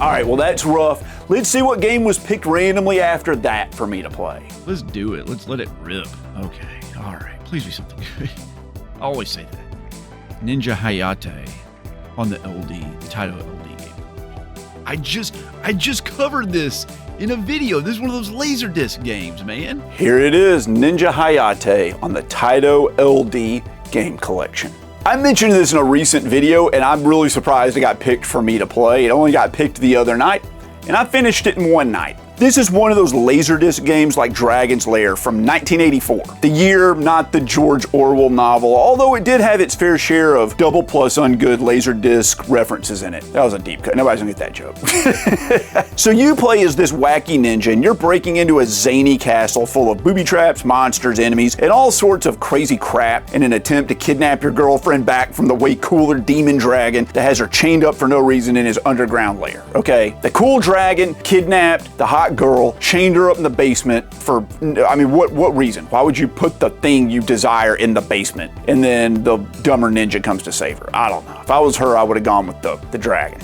All right, well, that's rough. Let's see what game was picked randomly after that for me to play. Let's do it. Let's let it rip. Okay, all right. Please be something good. I always say that. Ninja Hayate on the LD, the Taito LD game. I just covered this in a video. This is one of those Laserdisc games, man. Here it is, Ninja Hayate on the Taito LD game collection. I mentioned this in a recent video, and I'm really surprised it got picked for me to play. It only got picked the other night, and I finished it in one night. This is one of those Laserdisc games like Dragon's Lair from 1984. The year, not the George Orwell novel, although it did have its fair share of double plus ungood Laserdisc references in it. That was a deep cut. Nobody's gonna get that joke. So you play as this wacky ninja, and you're breaking into a zany castle full of booby traps, monsters, enemies, and all sorts of crazy crap in an attempt to kidnap your girlfriend back from the way cooler demon dragon that has her chained up for no reason in his underground lair, okay? The cool dragon kidnapped the hot girl, chained her up in the basement for, I mean, what reason? Why would you put the thing you desire in the basement and then the dumber ninja comes to save her? I don't know. If I was her, I would have gone with the dragon.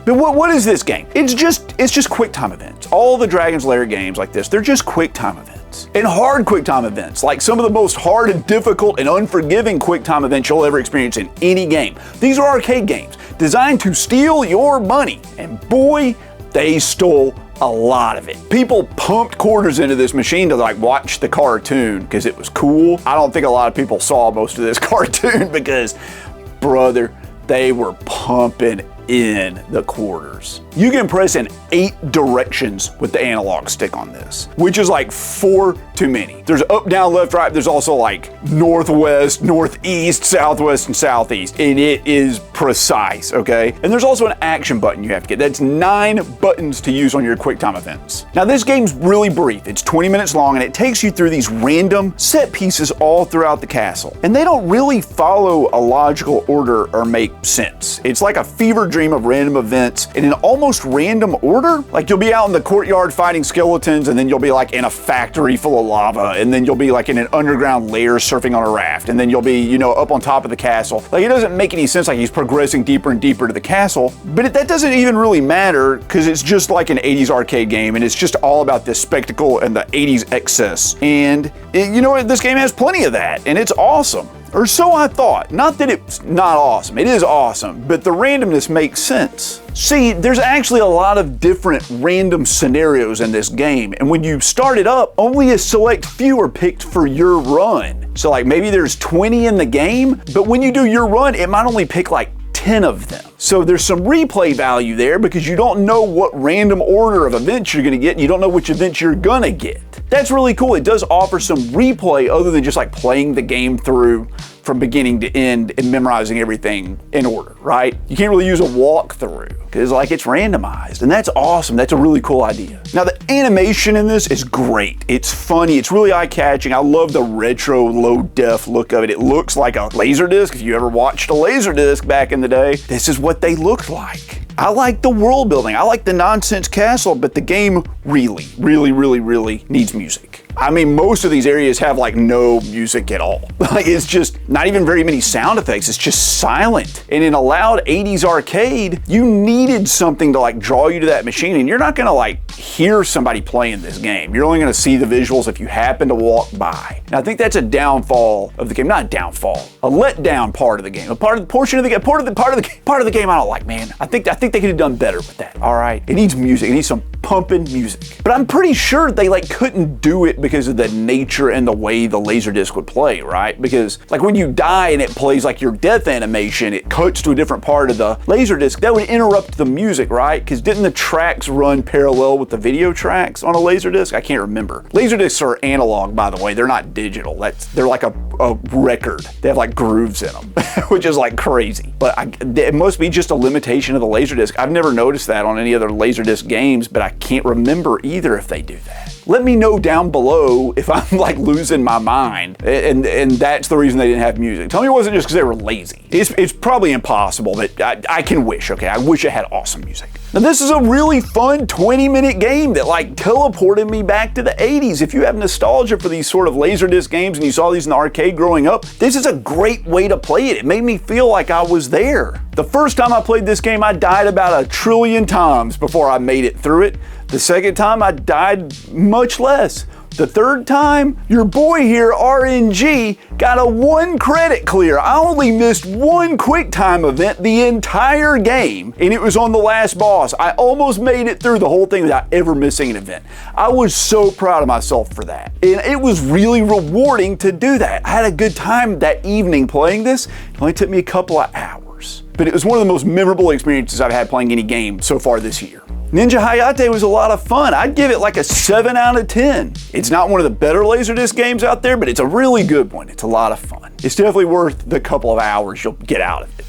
But what is this game? It's just quick time events. All the Dragon's Lair games like this, they're just quick time events. And hard quick time events, like some of the most hard and difficult and unforgiving quick time events you'll ever experience in any game. These are arcade games designed to steal your money. And boy, they stole a lot of it. People pumped quarters into this machine to like watch the cartoon because it was cool. I don't think a lot of people saw most of this cartoon because, brother, they were pumping in the quarters. You can press in 8 directions with the analog stick on this, which is like 4 too many. There's up, down, left, right. There's also like northwest, northeast, southwest, and southeast, and it is precise, okay? And there's also an action button you have to get. That's 9 buttons to use on your QuickTime events. Now this game's really brief. It's 20 minutes long, and it takes you through these random set pieces all throughout the castle. And they don't really follow a logical order or make sense. It's like a fever dream of random events in an almost random order. Like you'll be out in the courtyard fighting skeletons, and then you'll be like in a factory full of lava, and then you'll be like in an underground lair surfing on a raft, and then you'll be, you know, up on top of the castle. Like it doesn't make any sense. Like he's progressing deeper and deeper to the castle, but that doesn't even really matter because it's just like an 80s arcade game, and it's just all about this spectacle and the 80s excess. And you know what? This game has plenty of that, and it's awesome. Or so I thought. Not that it's not awesome. It is awesome, but the randomness makes sense. See, there's actually a lot of different random scenarios in this game, and when you start it up, only a select few are picked for your run. So like maybe there's 20 in the game, but when you do your run, it might only pick like 10 of them. So there's some replay value there because you don't know what random order of events you're gonna get, and you don't know which events you're gonna get. That's really cool. It does offer some replay other than just like playing the game through from beginning to end and memorizing everything in order, right? You can't really use a walkthrough because like it's randomized, and that's awesome. That's a really cool idea. Now the animation in this is great. It's funny. It's really eye-catching. I love the retro low-def look of it. It looks like a Laserdisc. If you ever watched a Laserdisc back in the day, this is what they looked like. I like the world building. I like the nonsense castle, but the game really needs music. I mean, most of these areas have like no music at all. Like it's just not even very many sound effects. It's just silent. And in a loud 80s arcade, you needed something to like draw you to that machine, and you're not gonna like hear somebody playing this game. You're only gonna see the visuals if you happen to walk by. And I think that's a downfall of the game. Not a downfall, a letdown part of the game. A part of the game I don't like, man. I think they could have done better with that. All right, it needs music. It needs some pumping music. But I'm pretty sure they like couldn't do it because of the nature and the way the Laserdisc would play, right? Because like when you die and it plays like your death animation, it cuts to a different part of the Laserdisc, that would interrupt the music, right? Because didn't the tracks run parallel with the video tracks on a Laserdisc? I can't remember. Laserdiscs are analog, by the way. They're not digital. They're like a record. They have like grooves in them, which is like crazy. But it must be just a limitation of the Laserdisc. I've never noticed that on any other Laserdisc games, but I can't remember either if they do that. Let me know down below if I'm like losing my mind, and that's the reason they didn't have music. Tell me it wasn't just because they were lazy. It's probably impossible, but I can wish, okay? I wish it had awesome music. Now this is a really fun 20-minute game that like teleported me back to the 80s. If you have nostalgia for these sort of Laserdisc games and you saw these in the arcade growing up, this is a great way to play it. It made me feel like I was there. The first time I played this game, I died about 1 trillion times before I made it through it. The second time, I died much less. The third time, your boy here, RNG, got a 1 credit clear. I only missed 1 quick time event the entire game, and it was on the last boss. I almost made it through the whole thing without ever missing an event. I was so proud of myself for that. And it was really rewarding to do that. I had a good time that evening playing this. It only took me a couple of hours. But it was one of the most memorable experiences I've had playing any game so far this year. Ninja Hayate was a lot of fun. I'd give it like a 7 out of 10. It's not one of the better Laserdisc games out there, but it's a really good one. It's a lot of fun. It's definitely worth the couple of hours you'll get out of it.